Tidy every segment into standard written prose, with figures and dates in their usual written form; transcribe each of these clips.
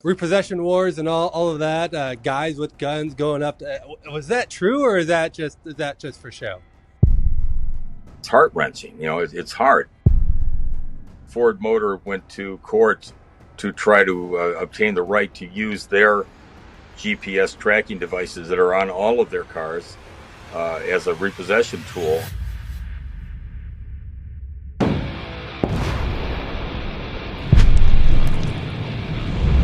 Repossession wars and all of that, guys with guns going up. Was that true, or is that just for show? It's heart wrenching. It's hard. Ford Motor went to court to try to obtain the right to use their GPS tracking devices that are on all of their cars as a repossession tool.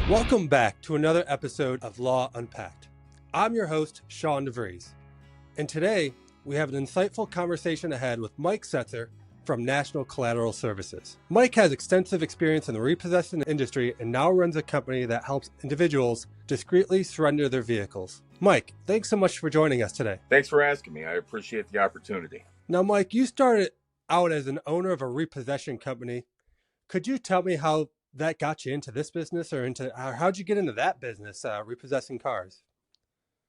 Welcome back to another episode of Law Unpacked. I'm your host, Sean DeVries, and today we have an insightful conversation ahead with Mike Setzer from National Collateral Services. Mike has extensive experience in the repossession industry and now runs a company that helps individuals discreetly surrender their vehicles. Mike, thanks so much for joining us today. Thanks for asking me. I appreciate the opportunity. Now, Mike, you started out as an owner of a repossession company. Could you tell me how that got you into this business, or how'd you get into that business, repossessing cars?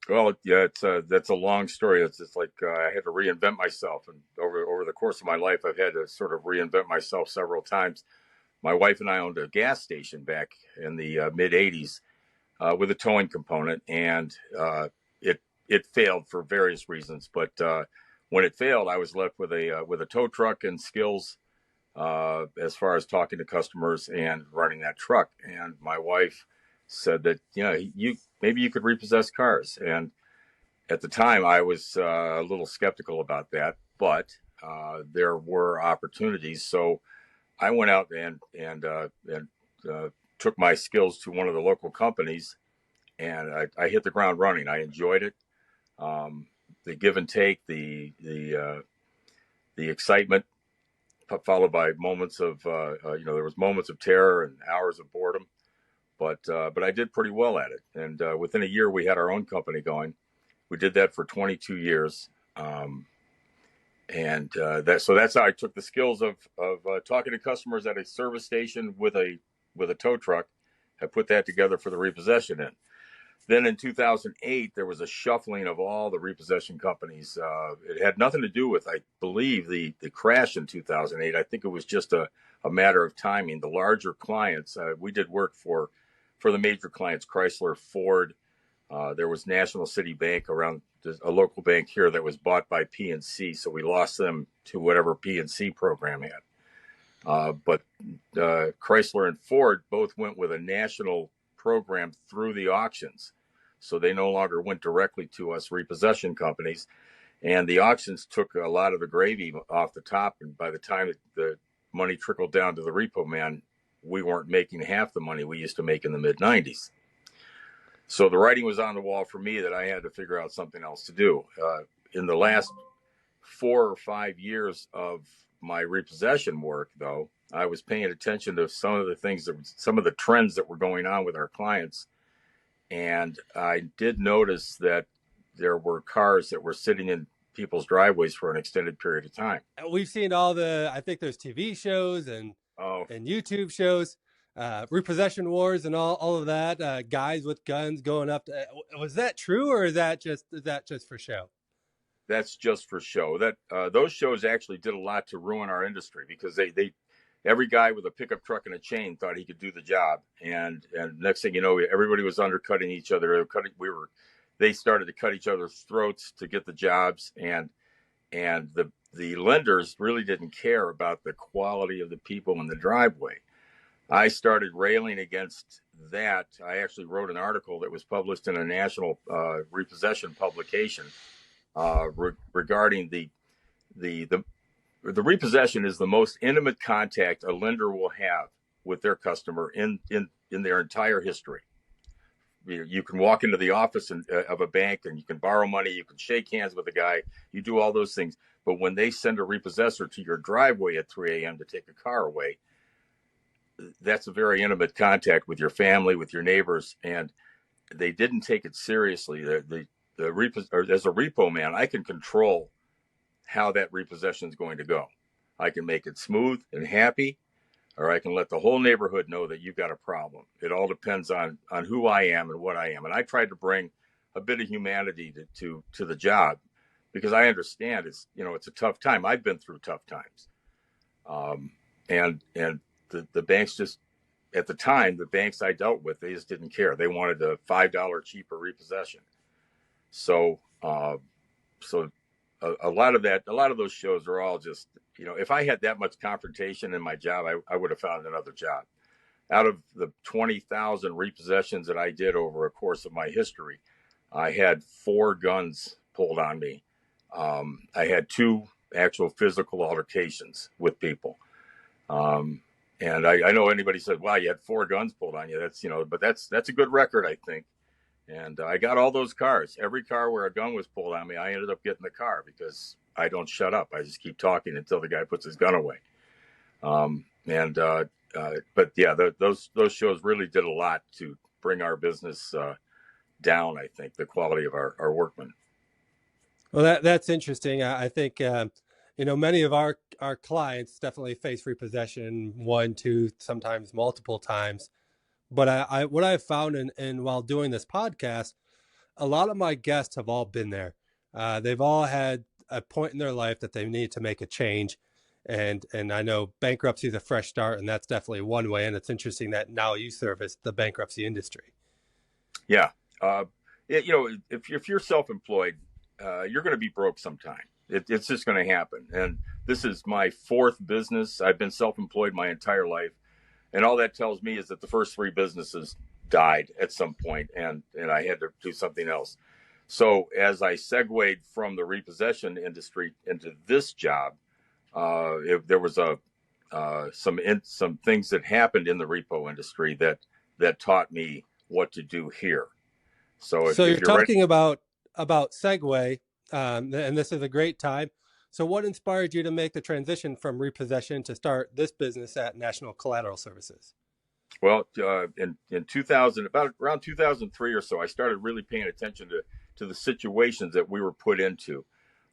Well, yeah, that's a long story. It's just like I had to reinvent myself, and over the course of my life, I've had to sort of reinvent myself several times. My wife and I owned a gas station back in the mid '80s with a towing component, and it failed for various reasons. But when it failed, I was left with a tow truck and skills as far as talking to customers and running that truck. And my wife said that maybe you could repossess cars. And at the time, I was a little skeptical about that, but there were opportunities. So I went out and took my skills to one of the local companies, and I hit the ground running. I enjoyed it. The give and take, the excitement, followed by moments of there was moments of terror and hours of boredom, but I did pretty well at it. And within a year, we had our own company going. We did that for 22 years, that's how I took the skills of talking to customers at a service station with a tow truck. I put that together for the repossession end. Then in 2008, there was a shuffling of all the repossession companies. It had nothing to do with, I believe, the crash in 2008. I think it was just a matter of timing. The larger clients, we did work for the major clients, Chrysler, Ford. There was National City Bank around, a local bank here that was bought by PNC. So we lost them to whatever PNC program had. But Chrysler and Ford both went with a national program through the auctions. So they no longer went directly to us repossession companies, and the auctions took a lot of the gravy off the top. And by the time the money trickled down to the repo man, we weren't making half the money we used to make in the mid '90s. So the writing was on the wall for me that I had to figure out something else to do. In the last 4 or 5 years of my repossession work, though, I was paying attention to some of the trends that were going on with our clients. And I did notice that there were cars that were sitting in people's driveways for an extended period of time. We've seen I think there's TV shows and YouTube shows, repossession wars and all of that, guys with guns going up. Was that true, or is that just for show? That's just for show. Those shows actually did a lot to ruin our industry, because every guy with a pickup truck and a chain thought he could do the job, and next thing you know, everybody was undercutting each other. They started to cut each other's throats to get the jobs, and the lenders really didn't care about the quality of the people in the driveway. I started railing against that. I actually wrote an article that was published in a national repossession publication regarding the repossession is the most intimate contact a lender will have with their customer in their entire history. You can walk into the office of a bank, and you can borrow money, you can shake hands with a guy, you do all those things. But when they send a repossessor to your driveway at 3 a.m. to take a car away, that's a very intimate contact with your family, with your neighbors, and they didn't take it seriously. As a repo man, I can control how that repossession is going to go. I can make it smooth and happy, or I can let the whole neighborhood know that you've got a problem. It all depends on who I am and what I am. And I tried to bring a bit of humanity to the job, because I understand it's a tough time. I've been through tough times. And the banks just at the time, the banks I dealt with, they just didn't care. They wanted a $5 cheaper repossession. So, so a lot of those shows are all just, if I had that much confrontation in my job, I would have found another job. Out of the 20,000 repossessions that I did over a course of my history, I had 4 guns pulled on me. I had 2 actual physical altercations with people. And I know anybody said, wow, you had 4 guns pulled on you. That's, but that's a good record, I think. And I got all those cars. Every car where a gun was pulled on me, I ended up getting the car because I don't shut up. I just keep talking until the guy puts his gun away. But yeah, those shows really did a lot to bring our business down, I think, the quality of our workmen. Well, that's interesting. I think, many of our clients definitely face repossession 1, 2, sometimes multiple times. But what I've found in while doing this podcast, a lot of my guests have all been there. They've all had a point in their life that they need to make a change. And I know bankruptcy is a fresh start, and that's definitely one way. And it's interesting that now you service the bankruptcy industry. Yeah. If you're self-employed, you're going to be broke sometime. It's just going to happen. And this is my 4th business. I've been self-employed my entire life. And all that tells me is that the first 3 businesses died at some point, and I had to do something else. So as I segued from the repossession industry into this job, there was some things that happened in the repo industry that taught me what to do here. So you're talking about segue, and this is a great time. So what inspired you to make the transition from repossession to start this business at National Collateral Services? Well, in 2000, around 2003 or so, I started really paying attention to the situations that we were put into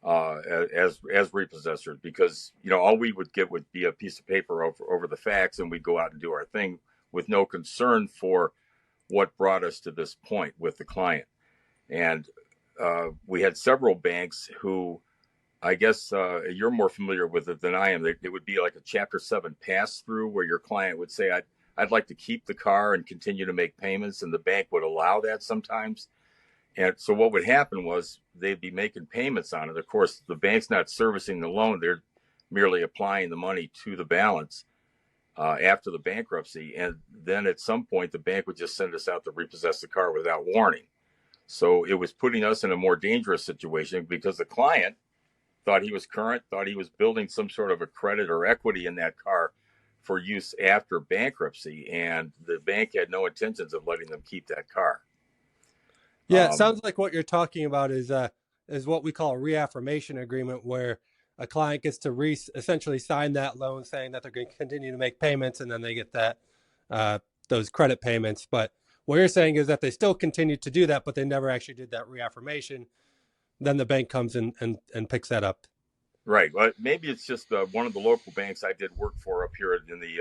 as repossessors, because all we would get would be a piece of paper over the fax, and we'd go out and do our thing with no concern for what brought us to this point with the client. And we had several banks who, I guess you're more familiar with it than I am. It would be like a Chapter 7 pass-through where your client would say, I'd like to keep the car and continue to make payments, and the bank would allow that sometimes. And so what would happen was they'd be making payments on it. Of course, the bank's not servicing the loan. They're merely applying the money to the balance after the bankruptcy. And then at some point, the bank would just send us out to repossess the car without warning. So it was putting us in a more dangerous situation because the client thought he was current, thought he was building some sort of a credit or equity in that car for use after bankruptcy, and the bank had no intentions of letting them keep that car. Yeah, it sounds like what you're talking about is what we call a reaffirmation agreement, where a client gets to essentially sign that loan saying that they're going to continue to make payments, and then they get that those credit payments. But what you're saying is that they still continue to do that, but they never actually did that reaffirmation. Then the bank comes in and picks that up. Right. Well, maybe it's just one of the local banks I did work for up here in the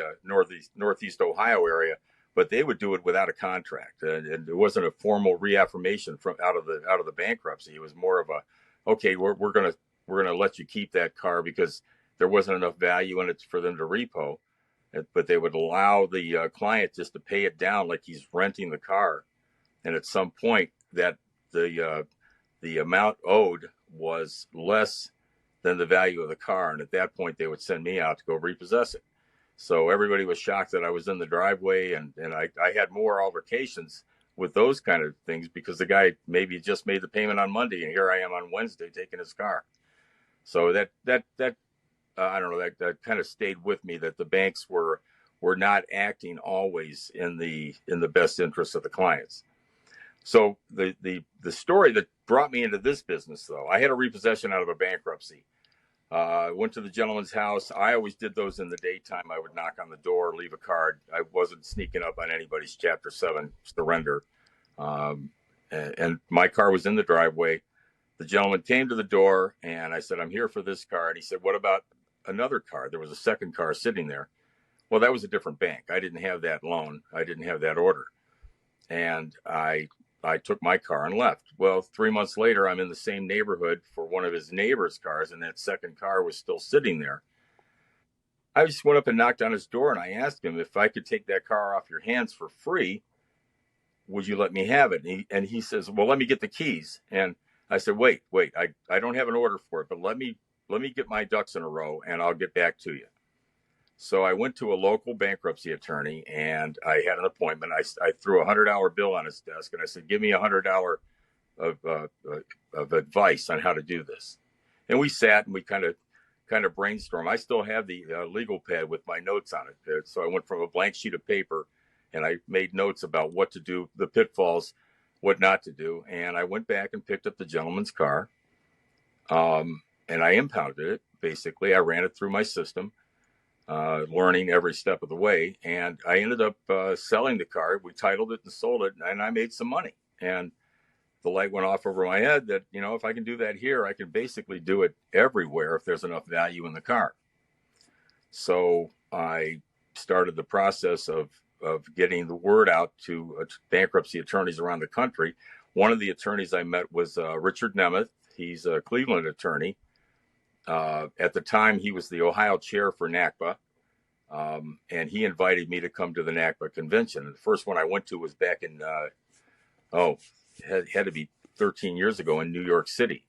Northeast Ohio area, but they would do it without a contract, and it wasn't a formal reaffirmation from out of the bankruptcy. It was more of a, okay, we're gonna let you keep that car because there wasn't enough value in it for them to repo, but they would allow the client just to pay it down like he's renting the car, and at some point that the amount owed was less than the value of the car. And at that point, they would send me out to go repossess it. So everybody was shocked that I was in the driveway. And I had more altercations with those kind of things because the guy maybe just made the payment on Monday, and here I am on Wednesday taking his car. So that I don't know, that kind of stayed with me, that the banks were not acting always in the best interest of the clients. So the story that brought me into this business, though, I had a repossession out of a bankruptcy. Went to the gentleman's house. I always did those in the daytime. I would knock on the door, leave a card. I wasn't sneaking up on anybody's Chapter 7 surrender. And my car was in the driveway. The gentleman came to the door, and I said, I'm here for this car. And he said, what about another car? There was a second car sitting there. Well, that was a different bank. I didn't have that loan. I didn't have that order. And I took my car and left. Well, 3 months later, I'm in the same neighborhood for one of his neighbor's cars, and that second car was still sitting there. I just went up and knocked on his door, and I asked him if I could take that car off your hands for free. Would you let me have it? And he says, well, let me get the keys. And I said, wait, I don't have an order for it, but let me get my ducks in a row, and I'll get back to you. So I went to a local bankruptcy attorney, and I had an appointment. I threw a $100 bill on his desk, and I said, give me $100 of advice on how to do this. And we sat and we kind of brainstormed. I still have the legal pad with my notes on it. So I went from a blank sheet of paper, and I made notes about what to do, the pitfalls, what not to do. And I went back and picked up the gentleman's car, and I impounded it. Basically, I ran it through my system, learning every step of the way. And I ended up selling the car. We titled it and sold it, and I made some money. And the light went off over my head that, if I can do that here, I can basically do it everywhere if there's enough value in the car. So I started the process of getting the word out to bankruptcy attorneys around the country. One of the attorneys I met was Richard Nemeth. He's a Cleveland attorney. At the time, he was the Ohio chair for NACPA, and he invited me to come to the NACPA convention. And the first one I went to was back in, had to be 13 years ago in New York City.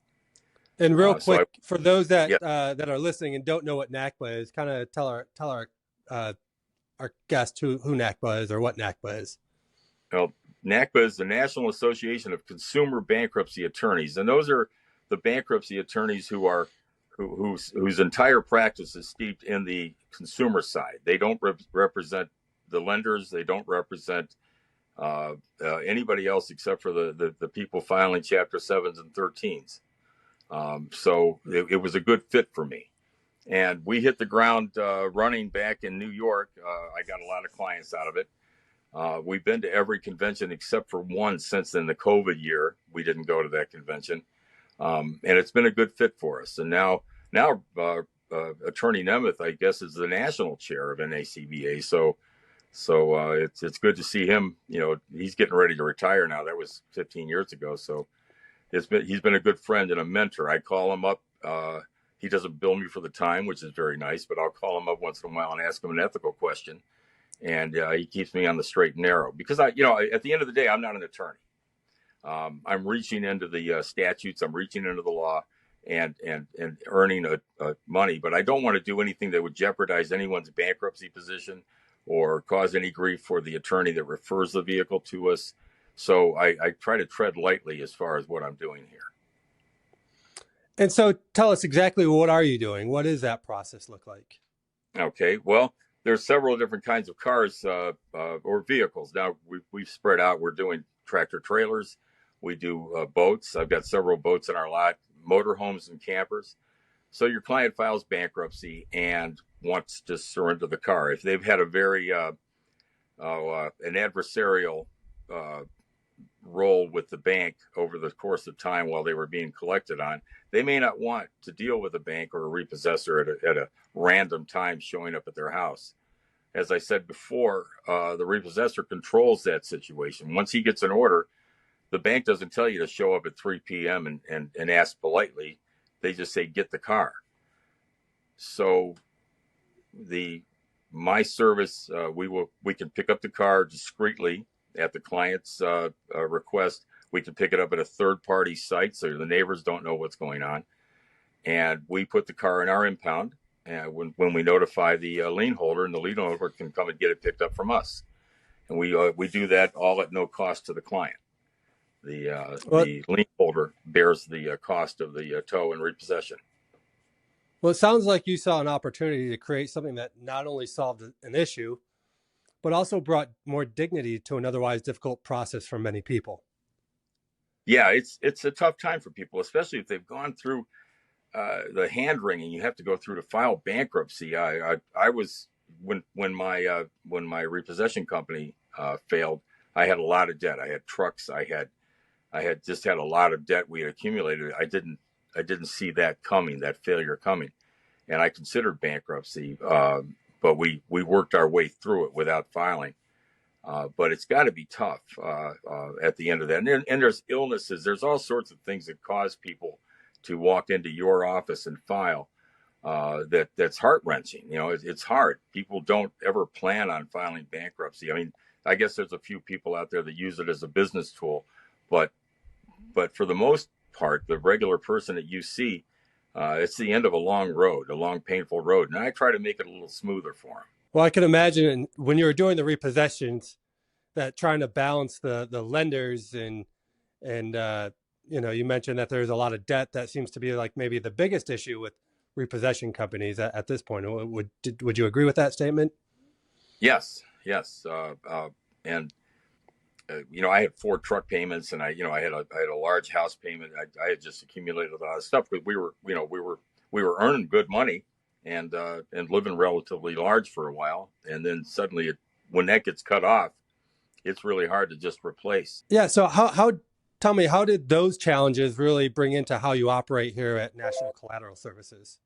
And real quick, for those that that are listening and don't know what NACPA is, kind of tell our guest who NACPA is or what NACPA is. Well, NACPA is the National Association of Consumer Bankruptcy Attorneys, and those are the bankruptcy attorneys whose entire practice is steeped in the consumer side. They don't represent the lenders. They don't represent anybody else except for the people filing Chapter 7s and 13s. So it was a good fit for me. And we hit the ground running back in New York. I got a lot of clients out of it. We've been to every convention except for one since in the COVID year. We didn't go to that convention. And it's been a good fit for us. And now Attorney Nemeth, I guess, is the national chair of NACBA. So it's good to see him. He's getting ready to retire now. That was 15 years ago. So he's been a good friend and a mentor. I call him up. He doesn't bill me for the time, which is very nice, but I'll call him up once in a while and ask him an ethical question. And he keeps me on the straight and narrow because at the end of the day, I'm not an attorney. I'm reaching into the statutes. I'm reaching into the law and earning money, but I don't want to do anything that would jeopardize anyone's bankruptcy position or cause any grief for the attorney that refers the vehicle to us. So I try to tread lightly as far as what I'm doing here. And so tell us exactly what are you doing? What does that process look like? Okay, well, there's several different kinds of cars or vehicles. Now we've spread out. We're doing tractor trailers. We do boats. I've got several boats in our lot, motorhomes and campers. So your client files bankruptcy and wants to surrender the car. If they've had a very an adversarial role with the bank over the course of time while they were being collected on, they may not want to deal with a bank or a repossessor at a random time showing up at their house. As I said before, the repossessor controls that situation. Once he gets an order, the bank doesn't tell you to show up at 3 p.m. and ask politely. They just say, get the car. So my service, we can pick up the car discreetly at the client's request. We can pick it up at a third-party site so the neighbors don't know what's going on. And we put the car in our impound when we notify the lien holder, and the lien holder can come and get it picked up from us. And we do that all at no cost to the client. The lien holder bears the cost of the tow and repossession. Well, it sounds like you saw an opportunity to create something that not only solved an issue, but also brought more dignity to an otherwise difficult process for many people. Yeah, it's a tough time for people, especially if they've gone through the hand wringing you have to go through to file bankruptcy. I was when my repossession company failed, I had a lot of debt. I had trucks. I had just had a lot of debt we had accumulated. I didn't see that coming, that failure coming, and I considered bankruptcy. But we worked our way through it without filing. But it's got to be tough at the end of that. And there's illnesses. There's all sorts of things that cause people to walk into your office and file. that's heart wrenching. It's hard. People don't ever plan on filing bankruptcy. I mean, I guess there's a few people out there that use it as a business tool, but for the most part, the regular person that you see, it's the end of a long road, a long, painful road. And I try to make it a little smoother for them. Well, I can imagine when you were doing the repossessions that trying to balance the lenders and you mentioned that there's a lot of debt. That seems to be like maybe the biggest issue with repossession companies at this point. Would you agree with that statement? Yes. And I had 4 truck payments, and I had a large house payment. I had just accumulated a lot of stuff, but we were earning good money and living relatively large for a while, and then suddenly when that gets cut off, it's really hard to just replace. Yeah. So tell me, how did those challenges really bring into how you operate here at National Collateral Services?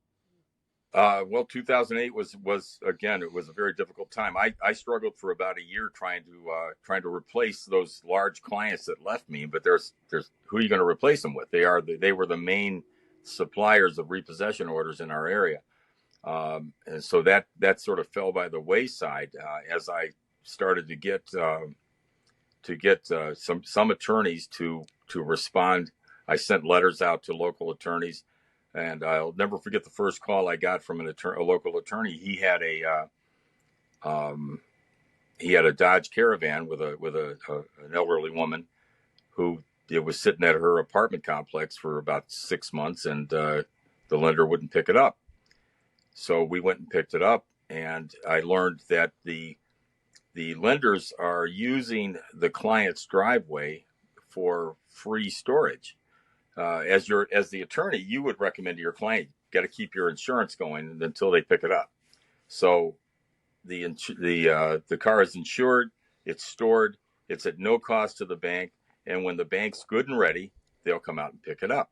Well, 2008 was again, it was a very difficult time. I struggled for about a year trying to replace those large clients that left me. But there's who are you going to replace them with? They were the main suppliers of repossession orders in our area, and so that sort of fell by the wayside as I started to get some attorneys to respond. I sent letters out to local attorneys. And I'll never forget the first call I got from a local attorney. He had a Dodge Caravan with an elderly woman who was sitting at her apartment complex for about 6 months, and the lender wouldn't pick it up. So we went and picked it up, and I learned that the lenders are using the client's driveway for free storage. As the attorney, you would recommend to your client, got to keep your insurance going until they pick it up. So the car is insured, it's stored, it's at no cost to the bank, and when the bank's good and ready, they'll come out and pick it up.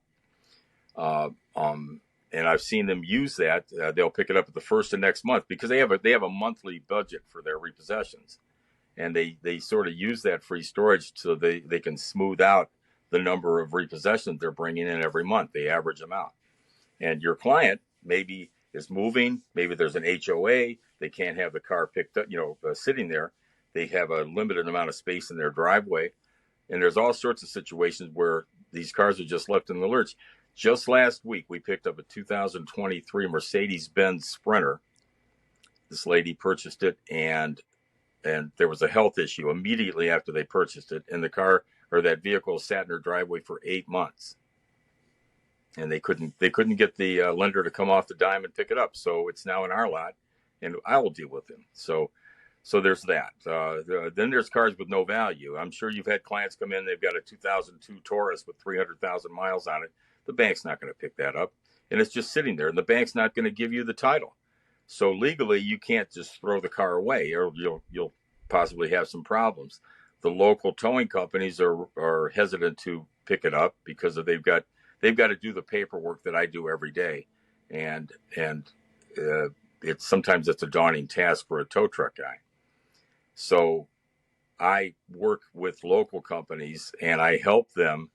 And I've seen them use that. They'll pick it up at the first of next month because they have a monthly budget for their repossessions, and they sort of use that free storage so they can smooth out the number of repossessions they're bringing in every month. They average them out. And your client maybe is moving, maybe there's an HOA, they can't have the car picked up, sitting there. They have a limited amount of space in their driveway. And there's all sorts of situations where these cars are just left in the lurch. Just last week, we picked up a 2023 Mercedes-Benz Sprinter. This lady purchased it, and there was a health issue immediately after they purchased it. And the car, or that vehicle, sat in her driveway for 8 months, and they couldn't get the lender to come off the dime and pick it up. So it's now in our lot, and I will deal with them. So there's that. Then there's cars with no value. I'm sure you've had clients come in. They've got a 2002 Taurus with 300,000 miles on it. The bank's not going to pick that up, and it's just sitting there, and the bank's not going to give you the title. So legally, you can't just throw the car away, or you'll possibly have some problems. The local towing companies are hesitant to pick it up because they've got to do the paperwork that I do every day, and sometimes it's a daunting task for a tow truck guy. So I work with local companies and I help them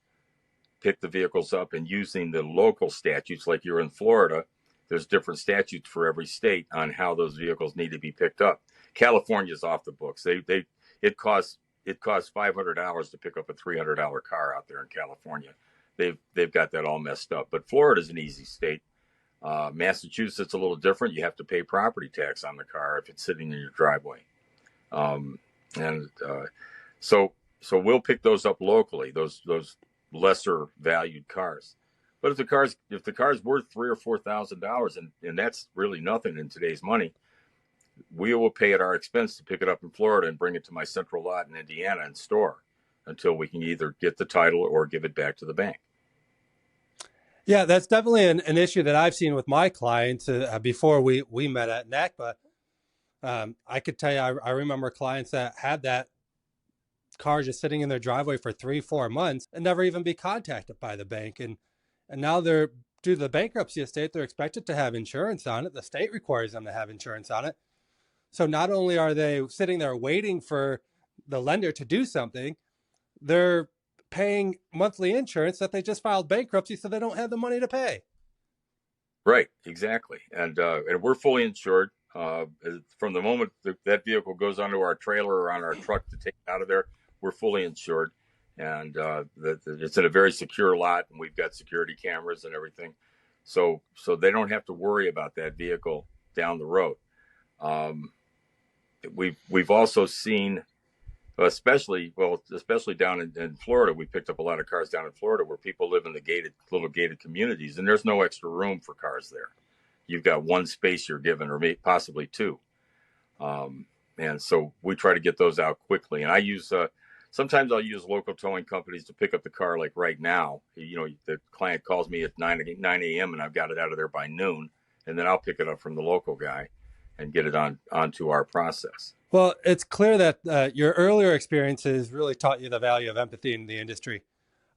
pick the vehicles up, and using the local statutes, like you're in Florida, there's different statutes for every state on how those vehicles need to be picked up. California's off the books. It costs $500 to pick up a $300 car out there in California. They've got that all messed up. But Florida's an easy state. Massachusetts a little different. You have to pay property tax on the car if it's sitting in your driveway. So we'll pick those up locally. Those lesser valued cars. But if the car's worth $3,000 or $4,000, and that's really nothing in today's money, we will pay at our expense to pick it up in Florida and bring it to my central lot in Indiana and store until we can either get the title or give it back to the bank. Yeah, that's definitely an issue that I've seen with my clients before we met at NACPA. I could tell you, I remember clients that had that car just sitting in their driveway for 3-4 months and never even be contacted by the bank. And now due to the bankruptcy estate, they're expected to have insurance on it. The state requires them to have insurance on it. So not only are they sitting there waiting for the lender to do something, they're paying monthly insurance that they just filed bankruptcy, so they don't have the money to pay. Right, exactly. And we're fully insured. From the moment that vehicle goes onto our trailer or on our truck to take it out of there, we're fully insured. And it's in a very secure lot, and we've got security cameras and everything. So they don't have to worry about that vehicle down the road. Um, we've also seen, especially down in Florida, we picked up a lot of cars down in Florida where people live in the little gated communities, and there's no extra room for cars there. You've got one space you're given, or possibly two. And so we try to get those out quickly. And sometimes I'll use local towing companies to pick up the car. Like right now, the client calls me at 9 a.m. and I've got it out of there by noon. And then I'll pick it up from the local guy and get it onto our process. Well, it's clear that your earlier experiences really taught you the value of empathy in the industry.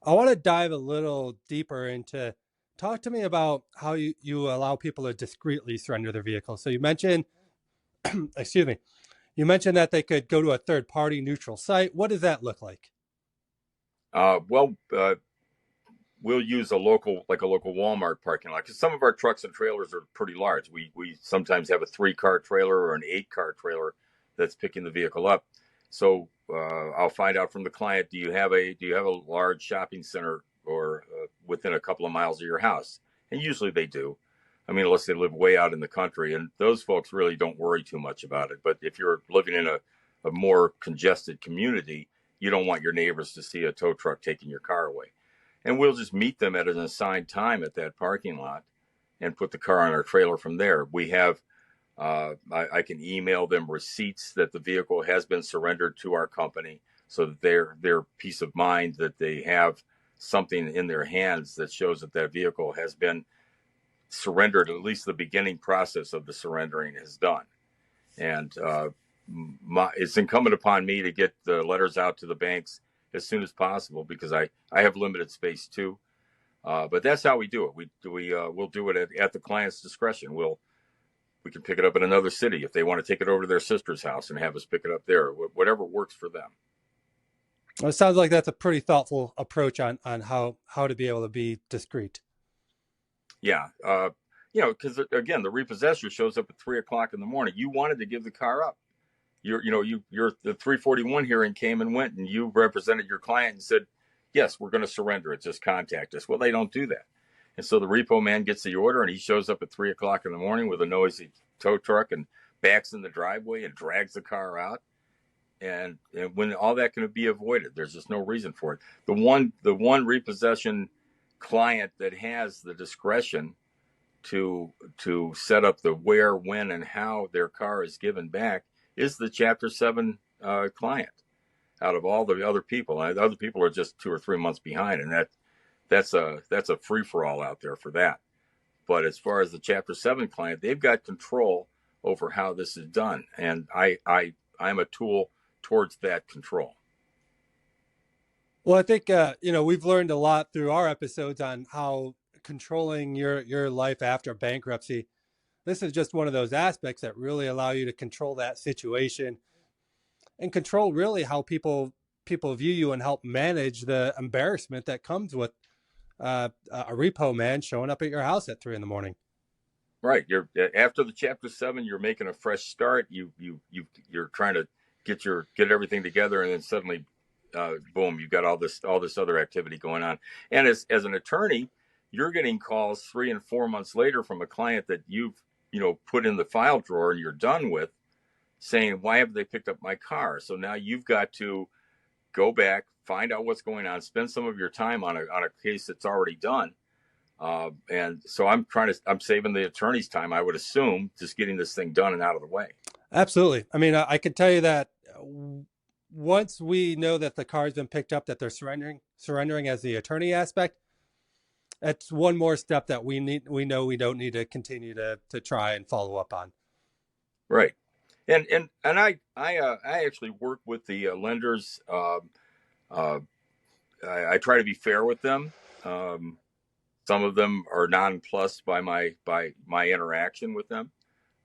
I want to dive a little deeper into talk to me about how you allow people to discreetly surrender their vehicle. So you mentioned, excuse me, you mentioned that they could go to a third party neutral site. What does that look like? Well, we'll use a local Walmart parking lot, because some of our trucks and trailers are pretty large. We sometimes have a 3-car trailer or an 8-car trailer that's picking the vehicle up. So I'll find out from the client, do you have a large shopping center or within a couple of miles of your house? And usually they do. I mean, unless they live way out in the country, and those folks really don't worry too much about it. But if you're living in a more congested community, you don't want your neighbors to see a tow truck taking your car away. And we'll just meet them at an assigned time at that parking lot and put the car on our trailer from there. We have, I can email them receipts that the vehicle has been surrendered to our company, so that their peace of mind that they have something in their hands that shows that vehicle has been surrendered, at least the beginning process of the surrendering is done. And it's incumbent upon me to get the letters out to the banks as soon as possible, because I have limited space too. But that's how we do it. We'll do it at the client's discretion. We can pick it up in another city if they want to take it over to their sister's house and have us pick it up there. Whatever works for them. Well, it sounds like that's a pretty thoughtful approach on how to be able to be discreet. Yeah. Because again, the repossessor shows up at 3:00 in the morning. You wanted to give the car up. Your the 341 hearing came and went, and you represented your client and said, yes, we're going to surrender it. Just contact us. Well, they don't do that. And so the repo man gets the order, and he shows up at 3:00 in the morning with a noisy tow truck and backs in the driveway and drags the car out. And when all that can be avoided, there's just no reason for it. The one repossession client that has the discretion to set up the where, when, and how their car is given back is the Chapter 7 client. Out of all the other people, the other people are just 2 or 3 months behind, and that's a free for all out there for that. But as far as the Chapter 7 client, they've got control over how this is done, and I'm a tool towards that control. Well, I think we've learned a lot through our episodes on how controlling your life after bankruptcy. This is just one of those aspects that really allow you to control that situation and control really how people view you, and help manage the embarrassment that comes with a repo man showing up at your house at 3 a.m. Right. You're after the Chapter 7. You're making a fresh start. You're trying to get everything together, and then suddenly, boom, you've got all this other activity going on. And as an attorney, you're getting calls 3 and 4 months later from a client that you've put in the file drawer and you're done with, saying, why have they picked up my car? So now you've got to go back, find out what's going on, spend some of your time on a case that's already done. And so I'm saving the attorney's time, I would assume, just getting this thing done and out of the way. Absolutely. I mean, I can tell you that once we know that the car's been picked up, that they're surrendering as the attorney aspect, that's one more step that we know we don't need to continue to try and follow up on. Right. And I actually work with the lenders. I try to be fair with them. Some of them are nonplussed by my interaction with them,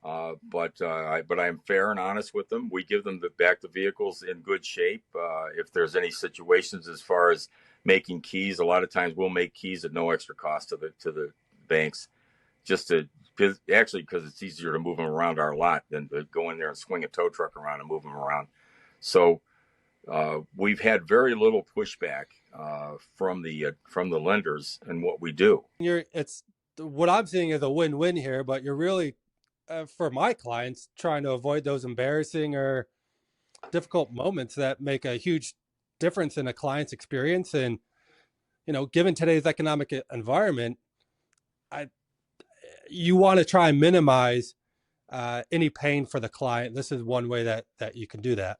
but I'm fair and honest with them. We give them back the vehicles in good shape. If there's any situations as far as making keys, a lot of times we'll make keys at no extra cost to the banks. because it's easier to move them around our lot than to go in there and swing a tow truck around and move them around. So we've had very little pushback from the lenders in what we do. It's what I'm seeing is a win-win here, but you're really, for my clients, trying to avoid those embarrassing or difficult moments that make a huge difference in a client's experience. And given today's economic environment, you want to try and minimize any pain for the client. This is one way that you can do that.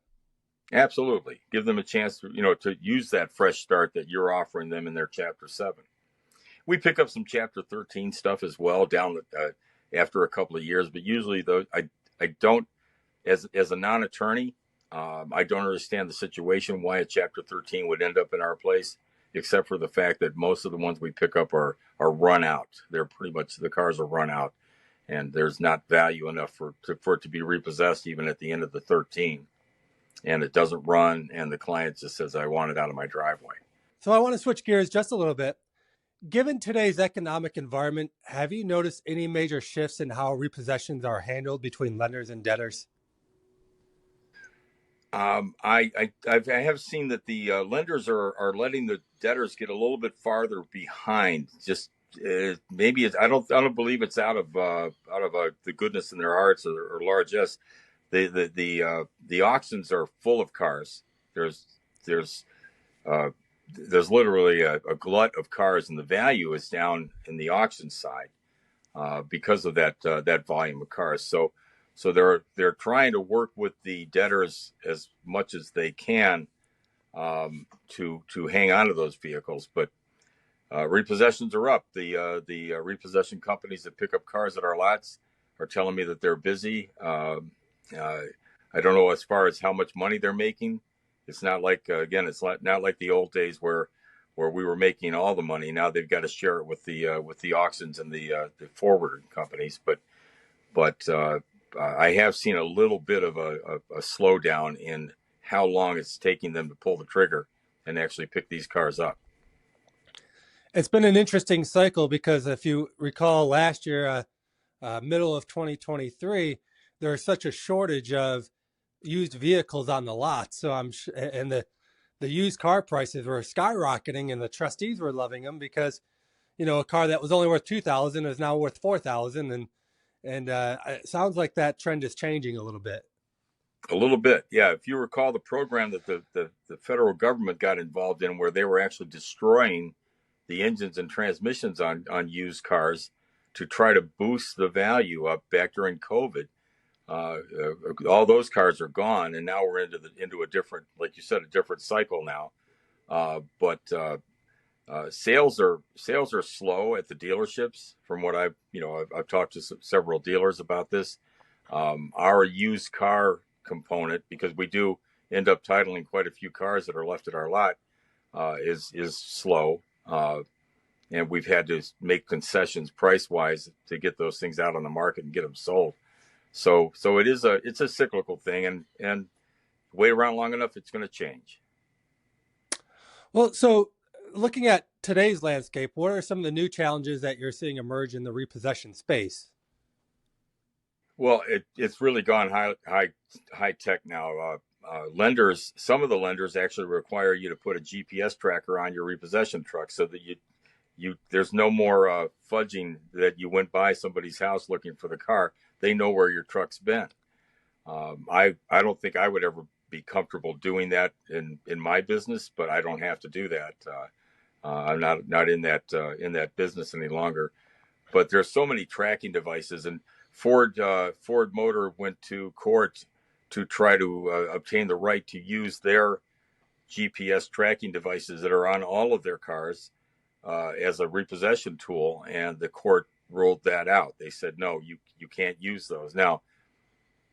Absolutely. Give them a chance to use that fresh start that you're offering them in their Chapter 7. We pick up some Chapter 13 stuff as well after a couple of years, but usually I don't, as a non-attorney, I don't understand the situation why a Chapter 13 would end up in our place, except for the fact that most of the ones we pick up are run out. They're pretty much, the cars are run out, and there's not value enough for it to be repossessed even at the end of the 13. And it doesn't run, and the client just says, I want it out of my driveway. So I want to switch gears just a little bit. Given today's economic environment, have you noticed any major shifts in how repossessions are handled between lenders and debtors? I have seen that the lenders are letting the debtors get a little bit farther behind. Just maybe I don't believe it's out of the goodness in their hearts or largesse. The auctions are full of cars. There's literally a glut of cars, and the value is down in the auction side because of that volume of cars. So they're trying to work with the debtors as much as they can to hang on to those vehicles. But repossessions are up. The repossession companies that pick up cars at our lots are telling me that they're busy. I don't know as far as how much money they're making. It's not like it's not like the old days where we were making all the money. Now they've got to share it with the auctions and the forwarding companies. But I have seen a little bit of a slowdown in how long it's taking them to pull the trigger and actually pick these cars up. It's been an interesting cycle because if you recall last year, middle of 2023, there was such a shortage of used vehicles on the lot. So and the used car prices were skyrocketing, and the trustees were loving them because, a car that was only worth $2,000 is now worth $4,000, and it sounds like that trend is changing a little bit. A little bit, yeah. If you recall the program that the federal government got involved in, where they were actually destroying the engines and transmissions on used cars to try to boost the value up back during COVID. All those cars are gone, and now we're into a different, like you said, a different cycle now. But sales are slow at the dealerships. From what I've talked to several dealers about this. Our used car component, because we do end up titling quite a few cars that are left at our lot, is slow. And we've had to make concessions price wise to get those things out on the market and get them sold. So it's a cyclical thing, and wait around long enough, it's going to change. Well, so looking at today's landscape, what are some of the new challenges that you're seeing emerge in the repossession space? Well, it's really gone high tech now. Some of the lenders actually require you to put a GPS tracker on your repossession truck so that there's no more fudging that you went by somebody's house looking for the car. They know where your truck's been. I don't think I would ever be comfortable doing that in my business, but I don't have to do that. I'm not in that business any longer. But there's so many tracking devices, and Ford Motor went to court to try to obtain the right to use their GPS tracking devices that are on all of their cars as a repossession tool, and the court ruled that out. They said, no, you can't use those. Now,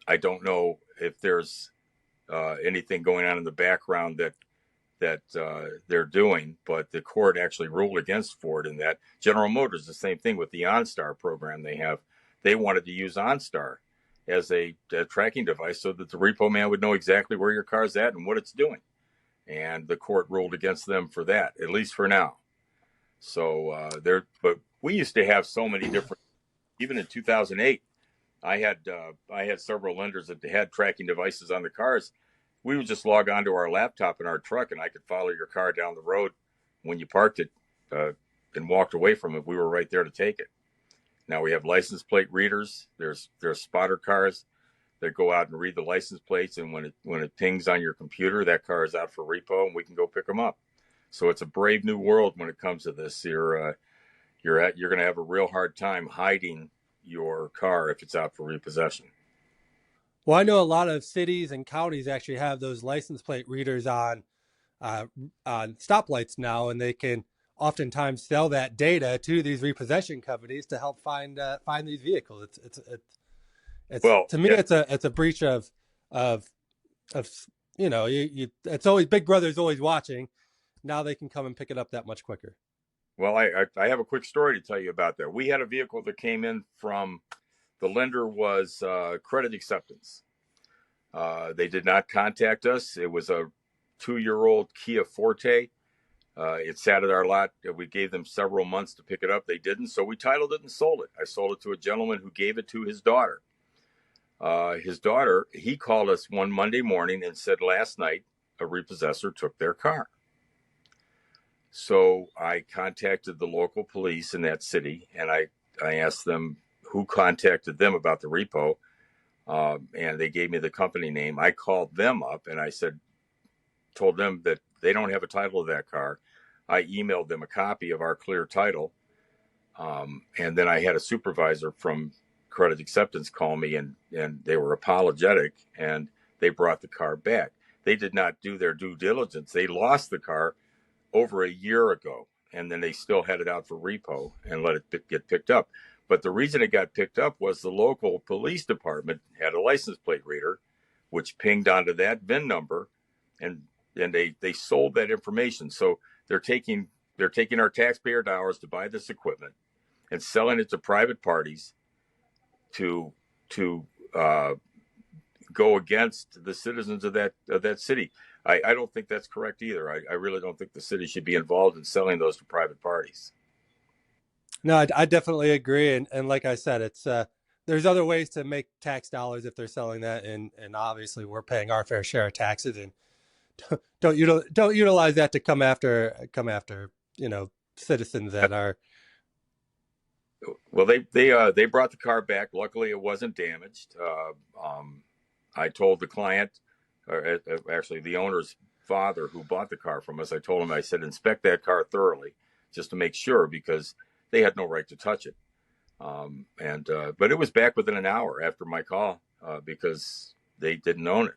I don't know if there's anything going on in the background that they're doing, but the court actually ruled against Ford in that. General Motors, the same thing with the OnStar program they have. They wanted to use OnStar as a tracking device so that the repo man would know exactly where your car's at and what it's doing. And the court ruled against them for that, at least for now. So but we used to have so many different even in 2008, I had several lenders that had tracking devices on the cars. We would just log onto our laptop in our truck, and I could follow your car down the road when you parked it and walked away from it. We were right there to take it. Now we have license plate readers. There's spotter cars that go out and read the license plates, and when it pings on your computer, that car is out for repo, and we can go pick them up. So it's a brave new world when it comes to this. You're going to have a real hard time hiding your car if it's out for repossession. Well, I know a lot of cities and counties actually have those license plate readers on stoplights now, and they can oftentimes sell that data to these repossession companies to help find these vehicles. It's Well, to me, yeah. it's a breach of it's always Big Brother's always watching. Now they can come and pick it up that much quicker. Well, I have a quick story to tell you about that. We had a vehicle that came in from the lender was Credit Acceptance. They did not contact us. It was a 2-year-old Kia Forte. It sat at our lot. We gave them several months to pick it up. They didn't, so we titled it and sold it. I sold it to a gentleman who gave it to his daughter. He called us one Monday morning and said last night a repossessor took their car. So I contacted the local police in that city, and I asked them who contacted them about the repo, and they gave me the company name. I called them up, and I told them that they don't have a title of that car. I emailed them a copy of our clear title, and then I had a supervisor from Credit Acceptance call me, and they were apologetic, and they brought the car back. They did not do their due diligence. They lost the car over a year ago, and then they still had it out for repo and let it get picked up. But the reason it got picked up was the local police department had a license plate reader, which pinged onto that VIN number, and they sold that information. So they're taking our taxpayer dollars to buy this equipment and selling it to private parties to go against the citizens of that city. I don't think that's correct either. I really don't think the city should be involved in selling those to private parties. No, I definitely agree, and like I said, it's there's other ways to make tax dollars if they're selling that, and obviously we're paying our fair share of taxes, and don't utilize that to come after citizens that are. Well, they brought the car back. Luckily, it wasn't damaged. I told the client, or actually the owner's father who bought the car from us, I told him, I said, inspect that car thoroughly just to make sure, because they had no right to touch it. But it was back within an hour after my call because they didn't own it.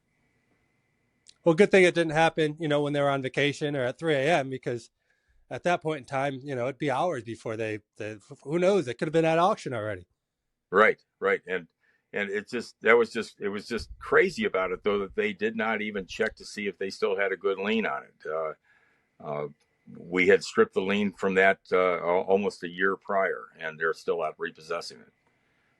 Well, good thing it didn't happen, when they were on vacation or at 3 a.m. because at that point in time, it'd be hours before they who knows, it could have been at auction already. Right. And it was just crazy about it, though, that they did not even check to see if they still had a good lien on it. We had stripped the lien from that almost a year prior, and they're still out repossessing it.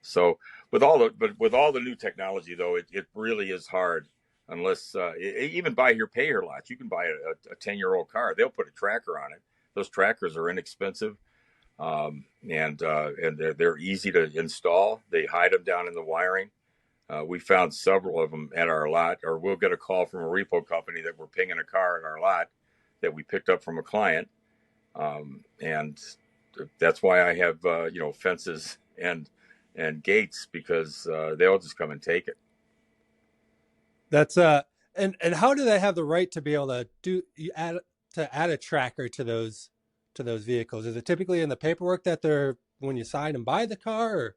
So with all the new technology, though, it really is hard. Unless even buy here, pay here lots, you can buy a 10-year-old car. They'll put a tracker on it. Those trackers are inexpensive, and they're easy to install. They hide them down in the wiring. We found several of them at our lot, or we'll get a call from a repo company that we're pinging a car at our lot that we picked up from a client, and that's why I have fences and gates, because they'll just come and take it. That's and how do they have the right to be able to add a tracker to those vehicles? Is it typically in the paperwork that they're when you sign and buy the car? Or?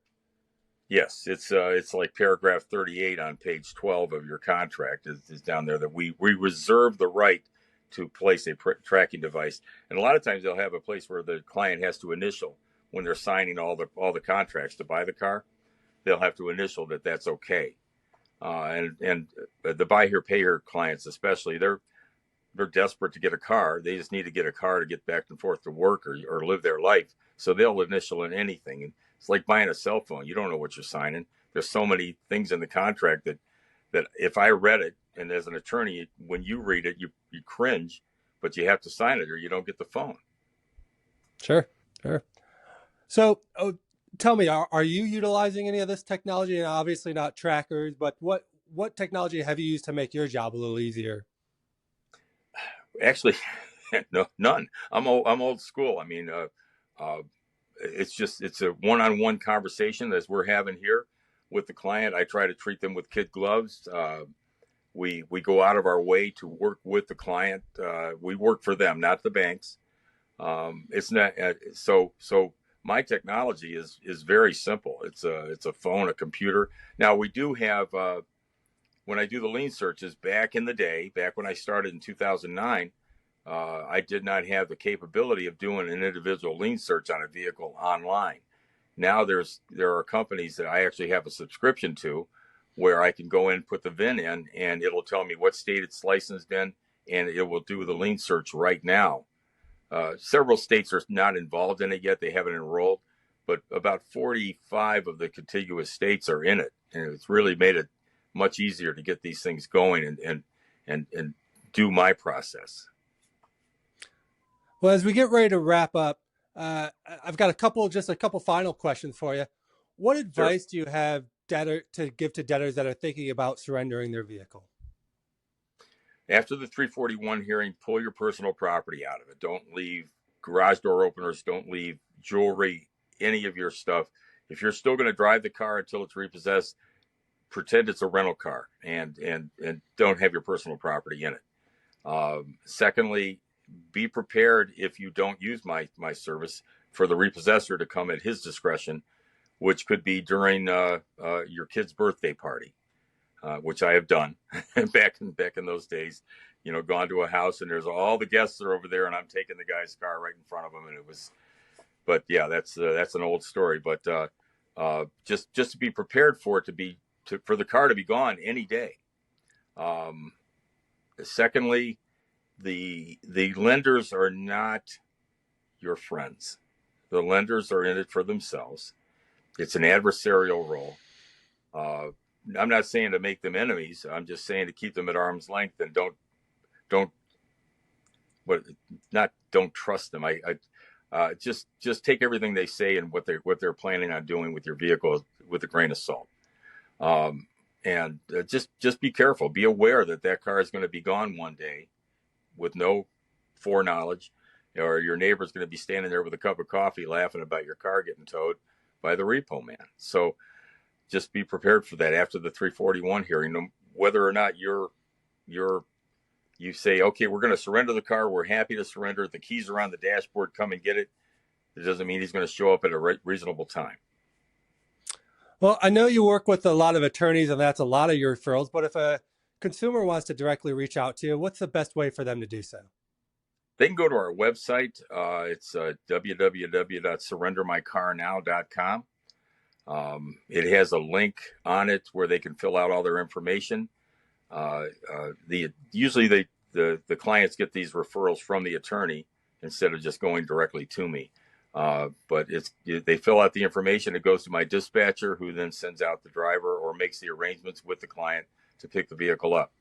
Yes, it's like paragraph 38 on page 12 of your contract is down there, that we reserve the right to place a tracking device. And a lot of times they'll have a place where the client has to initial when they're signing all the contracts to buy the car. They'll have to initial that that's okay. And the buy here, pay here clients, especially, they're desperate to get a car. They just need to get a car to get back and forth to work or live their life. So they'll initial in anything. And it's like buying a cell phone. You don't know what you're signing. There's so many things in the contract that if I read it, and as an attorney, when you read it, you cringe, but you have to sign it or you don't get the phone. Sure. So tell me, are you utilizing any of this technology? And obviously not trackers, but what technology have you used to make your job a little easier? Actually, no, none. I'm old school. I mean, uh, it's a one-on-one conversation as we're having here with the client. I try to treat them with kid gloves. We go out of our way to work with the client. We work for them, not the banks. It's not so. My technology is very simple. It's a phone, a computer. Now we do have when I do the lien searches back in the day, back when I started in 2009. I did not have the capability of doing an individual lien search on a vehicle online. Now there are companies that I actually have a subscription to, where I can go in, put the VIN in, and it'll tell me what state it's licensed in, and it will do the lien search right now. Several states are not involved in it yet; they haven't enrolled, but about 45 of the contiguous states are in it, and it's really made it much easier to get these things going and do my process. Well, as we get ready to wrap up, I've got just a couple final questions for you. What Sure. advice do you have to give to debtors that are thinking about surrendering their vehicle? After the 341 hearing, pull your personal property out of it. Don't leave garage door openers. Don't leave jewelry, any of your stuff. If you're still going to drive the car until it's repossessed, pretend it's a rental car and don't have your personal property in it. Secondly, be prepared if you don't use my service for the repossessor to come at his discretion, which could be during your kid's birthday party. Which I have done back in those days. Gone to a house and there's all the guests are over there, and I'm taking the guy's car right in front of him, and it was. But yeah, that's an old story. But just to be prepared for it for the car to be gone any day. Um, Secondly, the lenders are not your friends. The lenders are in it for themselves. It's an adversarial role. I'm not saying to make them enemies. I'm just saying to keep them at arm's length and don't don't trust them. Just take everything they say and what they're planning on doing with your vehicle with a grain of salt. And just be careful. Be aware that car is going to be gone one day with no foreknowledge, or your neighbor's going to be standing there with a cup of coffee laughing about your car getting towed by the repo man. So just be prepared for that after the 341 hearing. Whether or not you say, okay, we're going to surrender the car. We're happy to surrender. The keys are on the dashboard. Come and get it. It doesn't mean he's going to show up at a reasonable time. Well, I know you work with a lot of attorneys, and that's a lot of your referrals. But if a consumer wants to directly reach out to you, what's the best way for them to do so? They can go to our website. It's www.surrendermycarnow.com. It has a link on it where they can fill out all their information. Usually the clients get these referrals from the attorney instead of just going directly to me. But they fill out the information. It goes to my dispatcher, who then sends out the driver or makes the arrangements with the client to pick the vehicle up.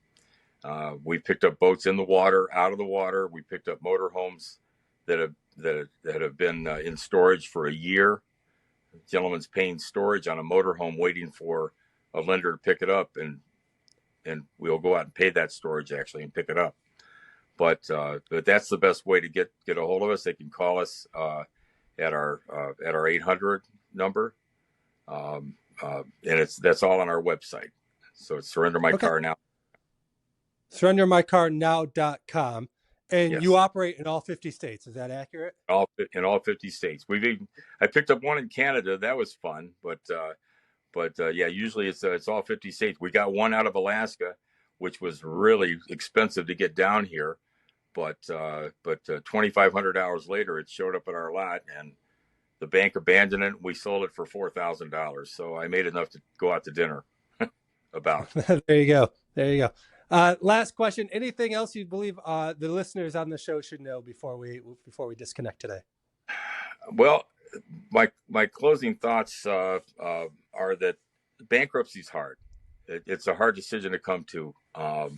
We picked up boats in the water, out of the water. We picked up motorhomes that have been in storage for a year. The gentleman's paying storage on a motorhome, waiting for a lender to pick it up, and we'll go out and pay that storage actually and pick it up. But that's the best way to get a hold of us. They can call us at our 800 number, and that's all on our website. So it's Surrender My Car Now. SurrenderMyCarNow.com. And Yes. you operate in all 50 states. Is that accurate? In all 50 states. I picked up one in Canada. That was fun, but yeah, usually it's all 50 states. We got one out of Alaska, which was really expensive to get down here, but $2,500 later, it showed up at our lot, and the bank abandoned it. We sold it for $4,000. So I made enough to go out to dinner. About. There you go. Last question. Anything else you believe the listeners on the show should know before we disconnect today? Well, my closing thoughts are that bankruptcy is hard. It's a hard decision to come to, but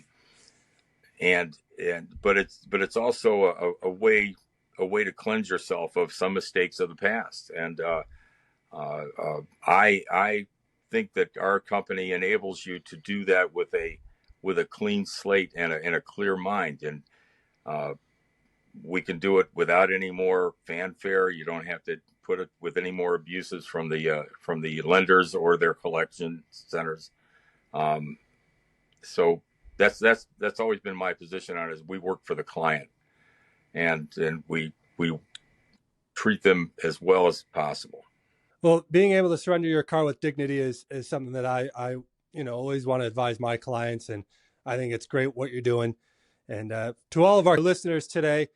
it's also a way to cleanse yourself of some mistakes of the past. And I think that our company enables you to do that with a clean slate and a clear mind, and we can do it without any more fanfare. You don't have to put it with any more abuses from the lenders or their collection centers. So that's always been my position on it, is we work for the client, and we treat them as well as possible. Well, being able to surrender your car with dignity is something that I always want to advise my clients, and I think it's great what you're doing. And to all of our listeners today,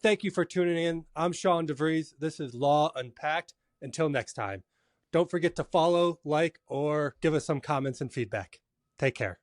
thank you for tuning in. I'm Sean DeVries. This is Law Unpacked. Until next time, don't forget to follow, like, or give us some comments and feedback. Take care.